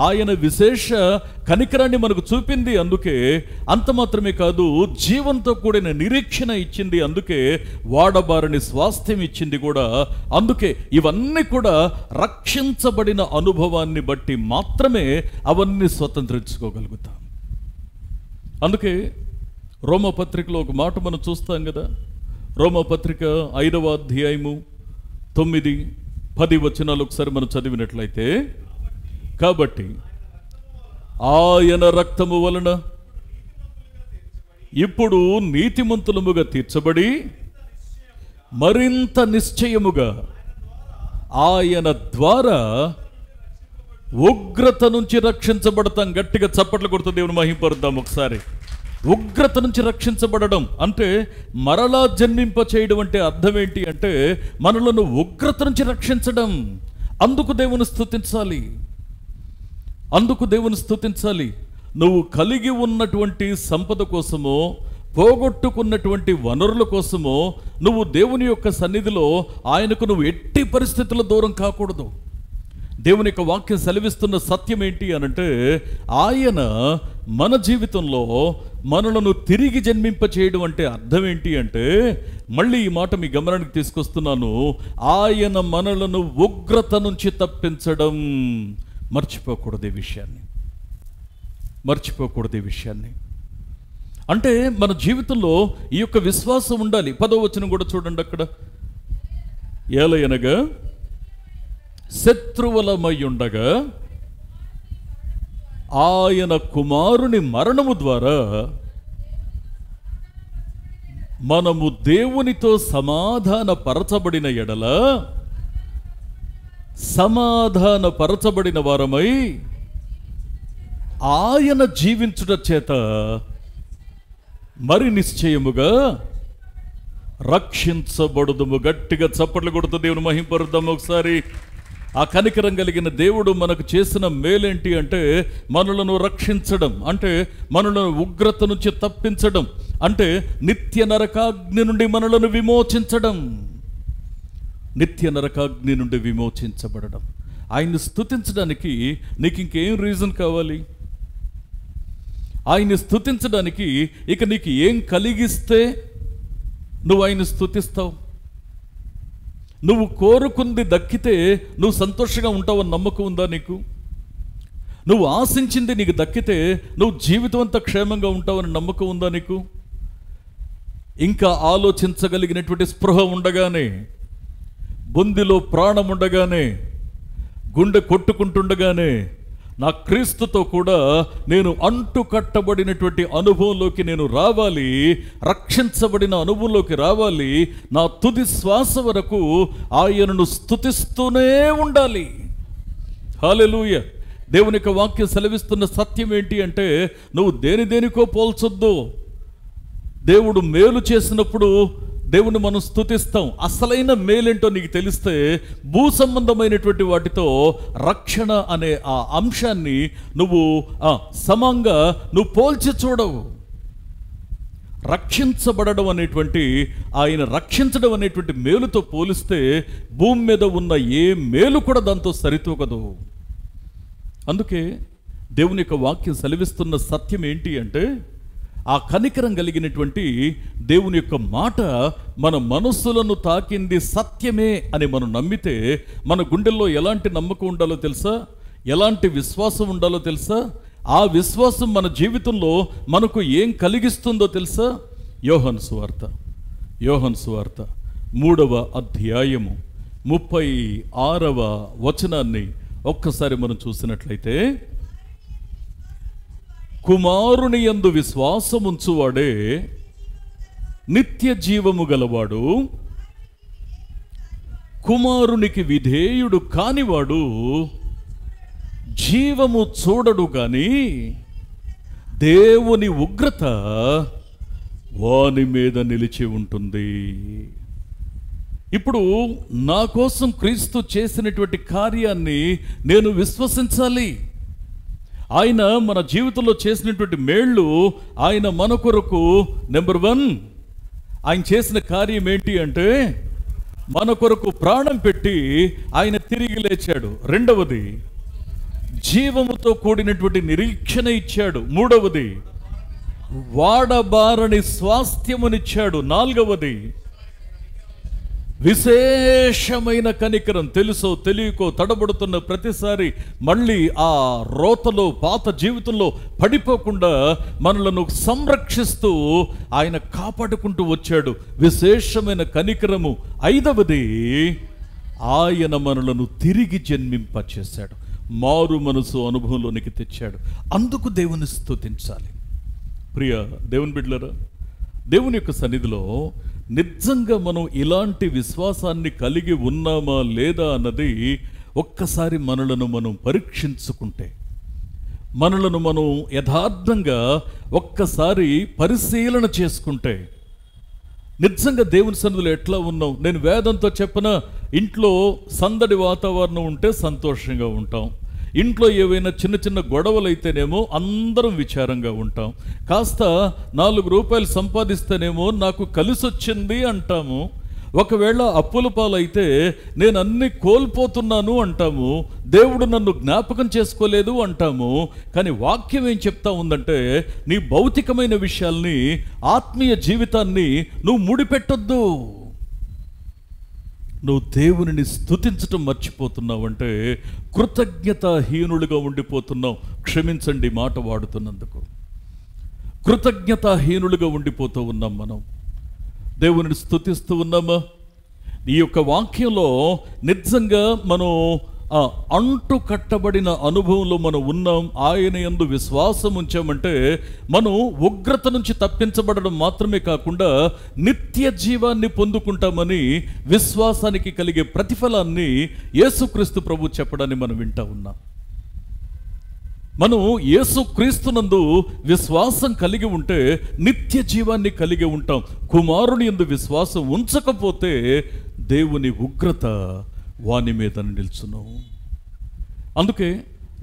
Speaker 2: ఆయన విశేష కనికరాన్ని మనకు చూపింది అందుకే, అంత మాత్రమే కాదు జీవంతో కూడిన నిరీక్షణ ఇచ్చింది అందుకే, వాడబారని స్వాస్థ్యం ఇచ్చింది కూడా అందుకే. ఇవన్నీ కూడా రక్షించబడిన అనుభవాన్ని బట్టి మాత్రమే అవన్నీ స్వతంత్రించుకోగలుగుతాం. అందుకే రోమపత్రికలో ఒక మాట మనం చూస్తాం కదా. రోమపత్రిక 5వ అధ్యాయము 9-10 వచనాలు ఒకసారి మనం చదివినట్లయితే, కాబట్టి ఆయన రక్తము వలన ఇప్పుడు నీతిమంతులముగా తీర్చబడి మరింత నిశ్చయముగా ఆయన ద్వారా ఉగ్రత నుంచి రక్షించబడతాం. గట్టిగా చప్పట్లు కొడుతూ దేవుని మహింపరుద్దాం ఒకసారి. ఉగ్రత నుంచి రక్షించబడడం అంటే, మరలా జన్మింప చేయడం అంటే అర్థం ఏంటి అంటే, మనలను ఉగ్రత నుంచి రక్షించడం. అందుకు దేవుని స్తుతించాలి, అందుకు దేవుని స్తుతించాలి. నువ్వు కలిగి ఉన్నటువంటి సంపద కోసమో, పోగొట్టుకున్నటువంటి వనరుల కోసమో నువ్వు దేవుని యొక్క సన్నిధిలో ఆయనకు నువ్వు ఎట్టి పరిస్థితుల్లో దూరం కాకూడదు. దేవుని యొక్క వాక్యం సెలవిస్తున్న సత్యం ఏంటి అనంటే, ఆయన మన జీవితంలో మనలను తిరిగి జన్మింప చేయడం అంటే అర్థం ఏంటి అంటే, మళ్ళీ ఈ మాట మీ గమనానికి తీసుకొస్తున్నాను, ఆయన మనలను ఉగ్రత నుంచి తప్పించడం. మర్చిపోకూడదు ఈ విషయాన్ని, మర్చిపోకూడదు ఈ విషయాన్ని. అంటే మన జీవితంలో ఈ యొక్క విశ్వాసం ఉండాలి. 10వ వచనం కూడా చూడండి అక్కడ, ఏలయనగా శత్రువులమై ఉండగా ఆయన కుమారుని మరణము ద్వారా మనము దేవునితో సమాధాన పరచబడిన ఎడల, సమాధాన పరచబడిన వారమై ఆయన జీవించుట చేత మరి నిశ్చయముగా రక్షించబడుదుము. గట్టిగా చప్పట్లు కొడుతూ దేవుని మహింపరుద్దాం ఒకసారి. ఆ కనికరం కలిగిన దేవుడు మనకు చేసిన మేలేంటి అంటే, మనలను రక్షించడం, అంటే మనలను ఉగ్రత నుంచి తప్పించడం. అంటే నిత్య నరకాగ్ని నుండి మనలను విమోచించడం, నిత్య నరకాగ్ని నుండి విమోచించబడడం. ఆయన్ని స్తుతించడానికి నీకు ఇంకేం రీజన్ కావాలి? ఆయన్ని స్తుతించడానికి ఇక నీకు ఏం కలిగిస్తే నువ్వు ఆయన్ని స్తుతిస్తావు? నువ్వు కోరుకుంది దక్కితే నువ్వు సంతోషంగా ఉంటావని నమ్మకం ఉందా నీకు? నువ్వు ఆశించింది నీకు దక్కితే నువ్వు జీవితం అంతా క్షేమంగా ఉంటావని నమ్మకం ఉందా నీకు? ఇంకా ఆలోచించగలిగినటువంటి స్పృహ ఉండగానే, బొందిలో ప్రాణం ఉండగానే, గుండె కొట్టుకుంటుండగానే, నా క్రీస్తుతో కూడా నేను అంటు కట్టబడినటువంటి అనుభవంలోకి నేను రావాలి, రక్షించబడిన అనుభవంలోకి రావాలి, నా తుది శ్వాస వరకు ఆయనను స్తుతిస్తూనే ఉండాలి. హల్లెలూయా. దేవుని యొక్క వాక్యం సెలవిస్తున్న సత్యం ఏంటి అంటే, నువ్వు దేనికో పోల్చొద్దు. దేవుడు మేలు చేసినప్పుడు దేవుని మనం స్తుతిస్తాం. అసలైన మేలేంటో నీకు తెలిస్తే భూ సంబంధమైనటువంటి వాటితో రక్షణ అనే ఆ అంశాన్ని నువ్వు సమంగా నువ్వు పోల్చి చూడవు. రక్షించబడడం అనేటువంటి, ఆయన రక్షించడం అనేటువంటి మేలుతో పోలిస్తే భూమి మీద ఉన్న ఏ మేలు కూడా దాంతో సరితూగదు. అందుకే దేవుని యొక్క వాక్యం సెలవిస్తున్న సత్యం ఏంటి అంటే, ఆ కనికరం కలిగినటువంటి దేవుని యొక్క మాట మన మనస్సులను తాకింది సత్యమే అని మనం నమ్మితే మన గుండెల్లో ఎలాంటి నమ్మకం ఉండాలో తెలుసా? ఎలాంటి విశ్వాసం ఉండాలో తెలుసా? ఆ విశ్వాసం మన జీవితంలో మనకు ఏం కలిగిస్తుందో తెలుసా? యోహాను సువార్త 3వ అధ్యాయము 36వ వచనాన్ని ఒక్కసారి మనం చూసినట్లయితే, కుమారుని యందు విశ్వాసముంచువాడే నిత్య జీవము గలవాడు, కుమారునికి విధేయుడు కానివాడు జీవము చూడడు గాని దేవుని ఉగ్రత వాని మీద నిలిచి ఉంటుంది. ఇప్పుడు నా కోసం క్రీస్తు చేసినటువంటి కార్యాన్ని నేను విశ్వసించాలి. ఆయన మన జీవితంలో చేసినటువంటి మేళ్ళు, ఆయన మన కొరకు నెంబర్ 1 ఆయన చేసిన కార్యం ఏంటి అంటే, మన కొరకు ప్రాణం పెట్టి ఆయన తిరిగి లేచాడు. 2వది, జీవముతో కూడినటువంటి నిరీక్షణ ఇచ్చాడు. 3వది, వాడబారని స్వాస్థ్యమునిచ్చాడు. 4వది, విశేషమైన కనికరం. తెలుసో తెలియకో తడబడుతున్న ప్రతిసారి మళ్ళీ ఆ రోతలో, పాత జీవితంలో పడిపోకుండా మనలను సంరక్షిస్తూ ఆయన కాపాడుకుంటూ వచ్చాడు. విశేషమైన కనికరము. 5వది, ఆయన మనలను తిరిగి జన్మింపచేశాడు, మారు మనసు అనుభవంలోనికి తెచ్చాడు. అందుకు దేవుని స్తుతించాలి. ప్రియ దేవుని బిడ్డలారా, దేవుని యొక్క సన్నిధిలో నిజంగా మనం ఇలాంటి విశ్వాసాన్ని కలిగి ఉన్నామా లేదా అన్నది ఒక్కసారి మనలను మనం పరీక్షించుకుంటే, మనలను మనం యథార్థంగా ఒక్కసారి పరిశీలన చేసుకుంటే, నిజంగా దేవుని సన్నిధిలో ఎట్లా ఉన్నాం? నేను వేదంతో చెప్పిన ఇంట్లో సందడి వాతావరణం ఉంటే సంతోషంగా ఉంటాం. ఇంట్లో ఏవైనా చిన్న చిన్న గొడవలు అయితేనేమో అందరం విచారంగా ఉంటాం. కాస్త 4 రూపాయలు సంపాదిస్తేనేమో నాకు కలిసొచ్చింది అంటాము. ఒకవేళ అప్పుల పాలైతే నేను అన్ని కోల్పోతున్నాను అంటాము. దేవుడు నన్ను జ్ఞాపకం చేసుకోలేదు అంటాము. కానీ వాక్యం ఏం చెప్తా ఉందంటే, నీ భౌతికమైన విషయాల్ని, ఆత్మీయ జీవితాన్ని నువ్వు ముడిపెట్టొద్దు. నువ్వు దేవునిని స్తుతించటం మర్చిపోతున్నావంటే కృతజ్ఞతాహీనులుగా ఉండిపోతున్నావు. క్షమించండి మాట వాడుతున్నందుకు. కృతజ్ఞతాహీనులుగా ఉండిపోతూ ఉన్నాం. మనం దేవునిని స్తుతిస్తూ ఉన్నామా? ఈ యొక్క వాక్యంలో నిజంగా మనం అంటు కట్టబడిన అనుభవంలో మనం ఉన్నాం. ఆయన యందు విశ్వాసం ఉంచామంటే మనం ఉగ్రత నుంచి తప్పించబడడం మాత్రమే కాకుండా నిత్య జీవాన్ని పొందుకుంటామని విశ్వాసానికి కలిగే ప్రతిఫలాన్ని యేసుక్రీస్తు ప్రభు చెప్పడాన్ని మనం వింటా ఉన్నాం. మనం యేసుక్రీస్తునందు విశ్వాసం కలిగి ఉంటే నిత్య జీవాన్ని కలిగి ఉంటాం. కుమారుని యందు విశ్వాసం ఉంచకపోతే దేవుని ఉగ్రత వాని మీద నిల్చును. అందుకే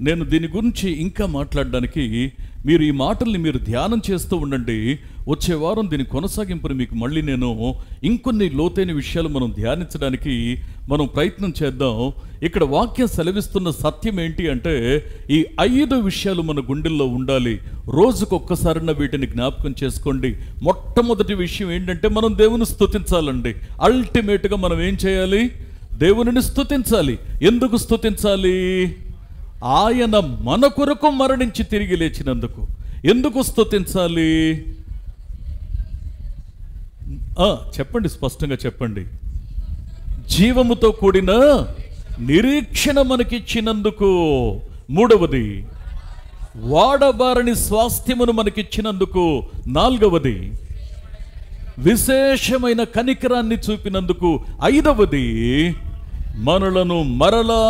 Speaker 2: నేను దీని గురించి ఇంకా మాట్లాడడానికి మీరు ఈ మాటల్ని మీరు ధ్యానం చేస్తూ ఉండండి. వచ్చే వారం దీని కొనసాగింపుని మీకు మళ్ళీ నేను ఇంకొన్ని లోతైన విషయాలు మనం ధ్యానించడానికి మనం ప్రయత్నం చేద్దాం. ఇక్కడ వాక్యం సెలవిస్తున్న సత్యం ఏంటి అంటే, ఈ 5 విషయాలు మన గుండెల్లో ఉండాలి. రోజుకొక్కసారన్నా వీటిని జ్ఞాపకం చేసుకోండి. మొట్టమొదటి విషయం ఏంటంటే, మనం దేవుని స్తుతించాలండి. అల్టిమేట్గా మనం ఏం చేయాలి? దేవునిని స్తుతించాలి. ఎందుకు స్తుతించాలి? ఆయన మన కొరకు మరణించి తిరిగి లేచినందుకు. ఎందుకు స్తుతించాలి? చెప్పండి, స్పష్టంగా చెప్పండి. జీవముతో కూడిన నిరీక్షణ మనకిచ్చినందుకు. మూడవది, వాడబారని స్వాస్థ్యమును మనకిచ్చినందుకు. నాలుగవది, విశేషమైన కనికరాన్ని చూపినందుకు. ఐదవది, మనలను మరలా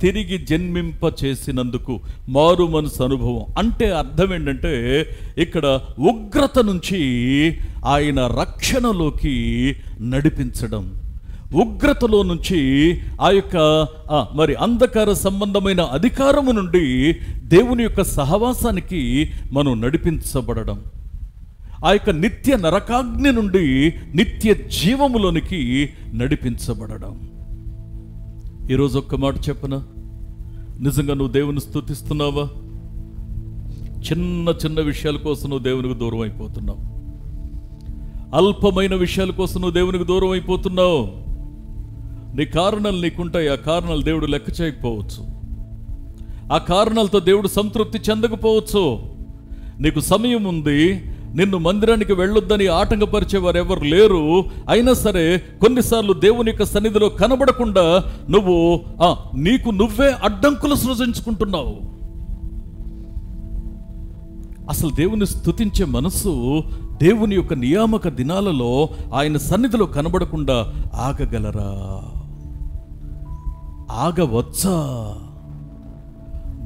Speaker 2: తిరిగి జన్మింప చేసినందుకు. మారు మనసు అనుభవం అంటే అర్థం ఏంటంటే, ఇక్కడ ఉగ్రత నుంచి ఆయన రక్షణలోకి నడిపించడం, ఉగ్రతలో నుంచి ఆ యొక్క మరి అంధకార సంబంధమైన అధికారము నుండి దేవుని యొక్క సహవాసానికి మనం నడిపించబడడం, ఆ యొక్క నిత్య నరకాగ్ని నుండి నిత్య జీవములోనికి నడిపించబడడం. ఈరోజు ఒక్క మాట చెప్పనా? నిజంగా నువ్వు దేవుని స్తుతిస్తున్నావా? చిన్న చిన్న విషయాల కోసం నువ్వు దేవునికి దూరం అయిపోతున్నావు. అల్పమైన విషయాల కోసం నువ్వు దేవునికి దూరం అయిపోతున్నావు. నీ కారణాలు నీకుంటాయి. ఆ కారణాలు దేవుడు లెక్క చేయకపోవచ్చు. ఆ కారణాలతో దేవుడు సంతృప్తి చెందకపోవచ్చు. నీకు సమయం ఉంది. నిన్ను మందిరానికి వెళ్ళొద్దని ఆటంకపరిచేవారు ఎవరు లేరు. అయినా సరే కొన్నిసార్లు దేవుని యొక్క సన్నిధిలో కనబడకుండా నీకు నువ్వే అడ్డంకులు సృజించుకుంటున్నావు. అసలు దేవుని స్తుతించే మనసు దేవుని యొక్క నియామక దినాలలో ఆయన సన్నిధిలో కనబడకుండా ఆగగలరా? ఆగవచ్చా?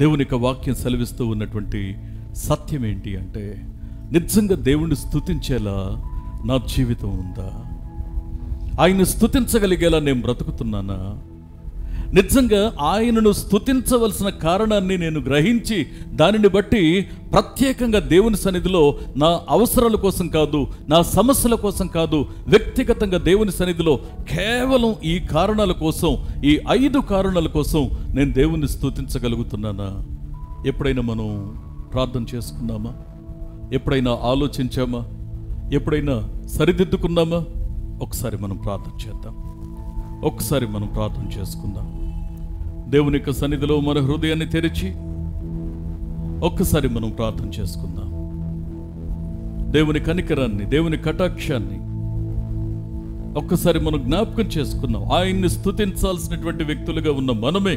Speaker 2: దేవుని యొక్క వాక్యం సెలవిస్తూ ఉన్నటువంటి సత్యం ఏంటి అంటే, నిజంగా దేవుణ్ణి స్తుతించేలా నా జీవితం ఉందా? ఆయన స్తుతించగలిగేలా నేను బ్రతుకుతున్నానా? నిజంగా ఆయనను స్తుతించవలసిన కారణాన్ని నేను గ్రహించి దానిని బట్టి ప్రత్యేకంగా దేవుని సన్నిధిలో నా అవసరాల కోసం కాదు, నా సమస్యల కోసం కాదు, వ్యక్తిగతంగా దేవుని సన్నిధిలో కేవలం ఈ కారణాల కోసం, ఈ 5 కారణాల కోసం నేను దేవుని స్తుతించగలుగుతున్నానా? ఎప్పుడైనా మనం ప్రార్థన చేసుకున్నామా? ఎప్పుడైనా ఆలోచించామా? ఎప్పుడైనా సరిదిద్దుకున్నామా? ఒకసారి మనం ప్రార్థన చేద్దాం. ఒక్కసారి మనం ప్రార్థన చేసుకుందాం. దేవుని యొక్క సన్నిధిలో మన హృదయాన్ని తెరిచి ఒక్కసారి మనం ప్రార్థన చేసుకుందాం. దేవుని కనికరాన్ని, దేవుని కటాక్షాన్ని ఒక్కసారి మనం జ్ఞాపకం చేసుకుందాం. ఆయన్ని స్తుతించాల్సినటువంటి వ్యక్తులుగా ఉన్న మనమే,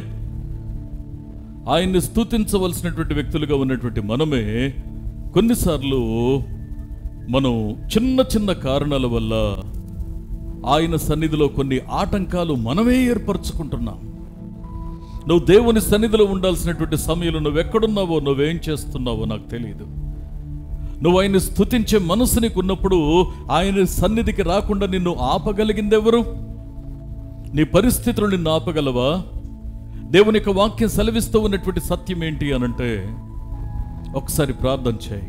Speaker 2: ఆయన్ని స్తుతించవలసినటువంటి వ్యక్తులుగా ఉన్నటువంటి మనమే కొన్నిసార్లు మనం చిన్న చిన్న కారణాల వల్ల ఆయన సన్నిధిలో కొన్ని ఆటంకాలు మనమే ఏర్పరచుకుంటున్నాం. నువ్వు దేవుని సన్నిధిలో ఉండాల్సినటువంటి సమయంలో నువ్వు ఎక్కడున్నావో, నువ్వేం చేస్తున్నావో నాకు తెలియదు. నువ్వు ఆయన్ని స్తుతించే మనసు నీకు ఉన్నప్పుడు ఆయన సన్నిధికి రాకుండా నిన్ను ఆపగలిగింది ఎవరు? నీ పరిస్థితులు నిన్ను ఆపగలవా? దేవుని యొక్క వాక్యం సెలవిస్తూ ఉన్నటువంటి సత్యం ఏంటి అనంటే, ఒకసారి ప్రార్థన చేయి.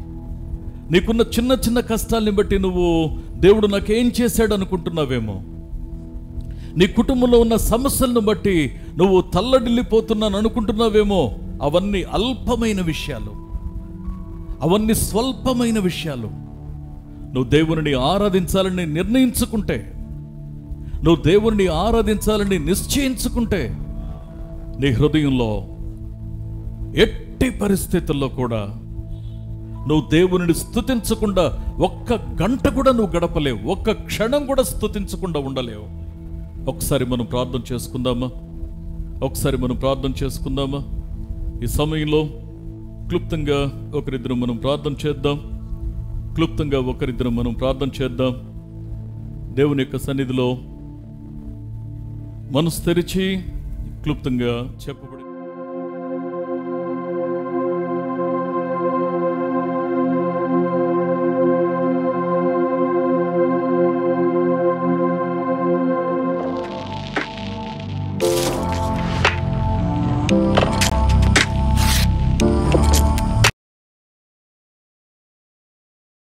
Speaker 2: నీకున్న చిన్న చిన్న కష్టాల్ని బట్టి నువ్వు దేవుడు నాకేం చేశాడు అనుకుంటున్నావేమో. నీ కుటుంబంలో ఉన్న సమస్యలను బట్టి నువ్వు తల్లడిల్లిపోతున్నాను అనుకుంటున్నావేమో. అవన్నీ అల్పమైన విషయాలు, అవన్నీ స్వల్పమైన విషయాలు. నువ్వు దేవుని ఆరాధించాలని నిర్ణయించుకుంటే, నువ్వు దేవుని ఆరాధించాలని నిశ్చయించుకుంటే, నీ హృదయంలో ఎట్టి పరిస్థితుల్లో కూడా నువ్వు దేవుని స్తుతించకుండా ఒక్క గంట కూడా నువ్వు గడపలేవు. ఒక్క క్షణం కూడా స్తుతించకుండా ఉండలేవు. ఒకసారి మనం ప్రార్థన చేసుకుందామా? ఒకసారి మనం ప్రార్థన చేసుకుందామా? ఈ సమయంలో క్లుప్తంగా ఒకరిద్దరం మనం ప్రార్థన చేద్దాం. క్లుప్తంగా ఒకరిద్దరం మనం ప్రార్థన చేద్దాం. దేవుని యొక్క సన్నిధిలో మనసు తెరిచి క్లుప్తంగా చెప్పబడి